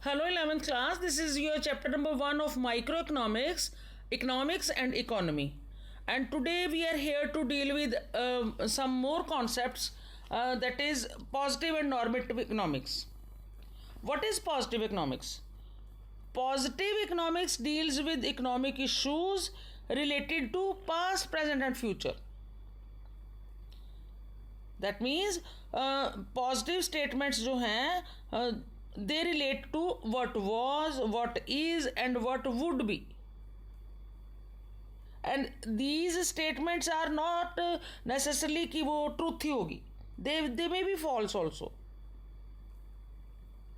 Hello, 11th class. This is your chapter number 1 of microeconomics, economics and economy. And today we are here to deal with some more concepts that is positive and normative economics. What is positive economics? Positive economics deals with economic issues related to past, present and future. That means positive statements जो हैं they relate to what was, what is and what would be. And these statements are not necessarily कि वो truth ही होगी. They may be false also.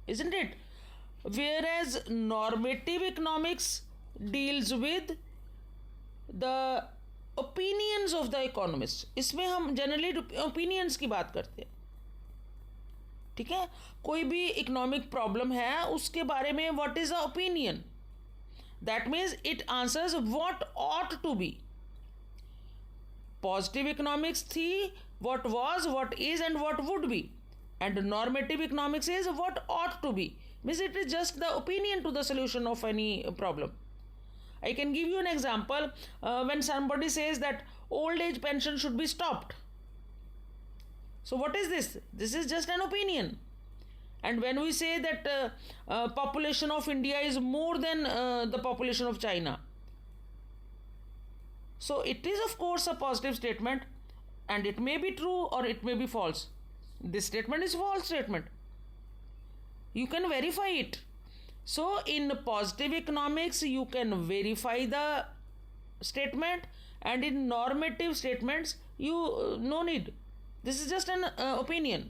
Isn't it? Whereas normative economics deals with the opinions of the economists. इसमें हम generally opinions की बात करते हैं. ठीक है, कोई भी इकोनॉमिक प्रॉब्लम है उसके बारे में what is the opinion, that means it answers what ought to be. Positive economics थी what was, what is and what would be, and normative economics is what ought to be. Means it is just the opinion to the solution of any problem. I can give you an example. When somebody says that old age pension should be stopped. So what is this? This is just an opinion. And when we say that population of India is more than the population of China. So it is of course a positive statement and it may be true or it may be false. This statement is false statement. You can verify it. So in positive economics you can verify the statement, and in normative statements you no need. This is just an opinion.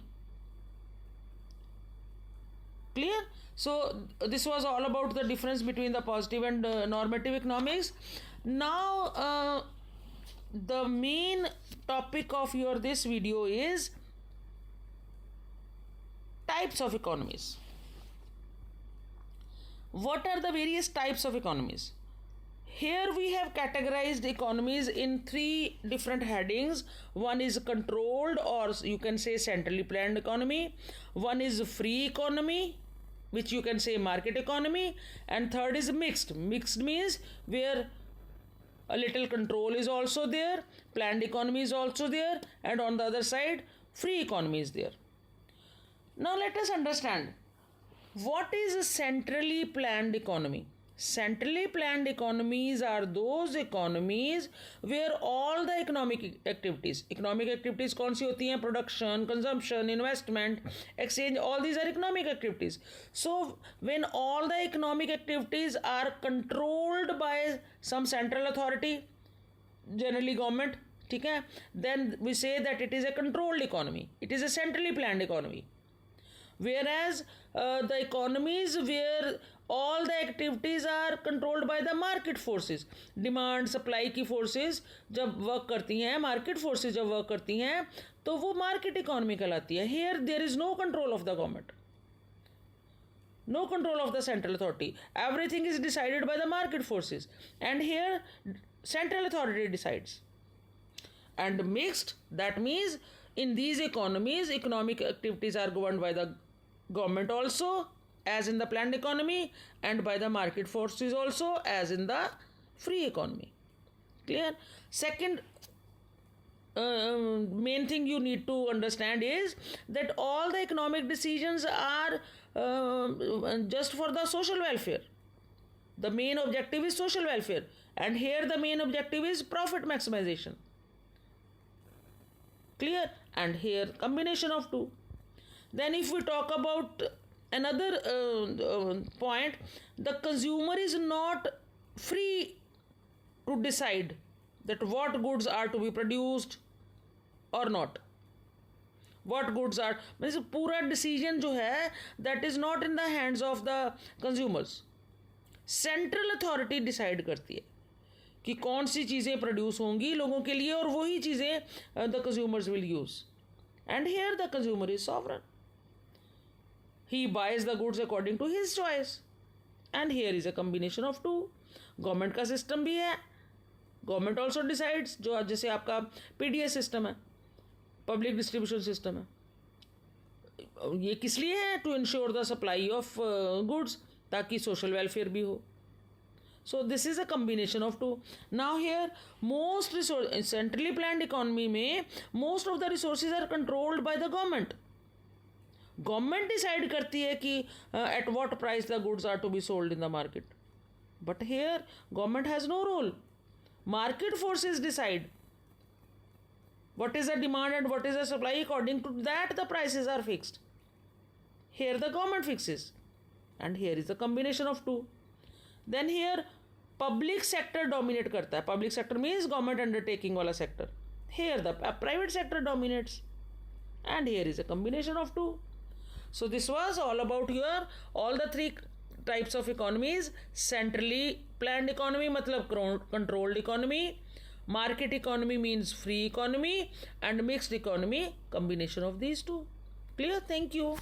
Clear? So this was all about the difference between the positive and normative economics. Now the main topic of your this video is types of economies. What are the various types of economies? Here we have categorized economies in 3 different headings. One is controlled, or you can say centrally planned economy. One is free economy, which you can say market economy. And third is mixed. Mixed means where a little control is also there, planned economy is also there, and on the other side free economy is there. Now let us understand. What is a centrally planned economy? Centrally planned economies are those economies where all the economic activities कौन सी होती हैं? Production, consumption, investment, exchange, all these are economic activities. So when all the economic activities are controlled by some central authority, generally government, ठीक है, then we say that it is a controlled economy. It is a centrally planned economy. Whereas the economies where all the activities are controlled by the market forces, demand supply की forces जब work करती हैं, market forces जब work करती हैं, तो वो market economy कहलाती है. Here there is no control of the government, no control of the central authority. Everything is decided by the market forces, and here central authority decides. And mixed, that means in these economies economic activities are governed by the government also, as in the planned economy, and by the market forces also, as in the free economy. Clear? Second main thing you need to understand is that all the economic decisions are just for the social welfare. The main objective is social welfare, and here the main objective is profit maximization. Clear? And here combination of two. Then if we talk about another point, the consumer is not free to decide that what goods are to be produced or not. What goods are, means पूरा decision जो है that is not in the hands of the consumers. Central authority decide करती है कि कौन सी चीज़ें produce होंगी लोगों के लिए, और वही चीज़ें the consumers will use. And here the consumer is sovereign. He buys the goods according to his choice. And here is a combination of two. Government का system भी है. Government also decides, जो जैसे आपका PDS system है, public distribution system है. ये किस लिए है? To ensure the supply of goods, ताकि सोशल वेलफेयर भी हो. So this is a combination of two. Now here most resource centrally planned economy में most of the resources are controlled by the government. Government decide करती है कि at what price the goods are to be sold in the market. But here government has no role. Market forces decide what is the demand and what is the supply. According to that the prices are fixed. Here the government fixes, and here is the combination of two. Then here public sector dominate करता है. Public sector means government undertaking वाला sector. Here the private sector dominates, and here is a combination of two. So this was all about your all the three types of economies. Centrally planned economy मतलब controlled economy, market economy means free economy, and mixed economy combination of these two. Clear? Thank you.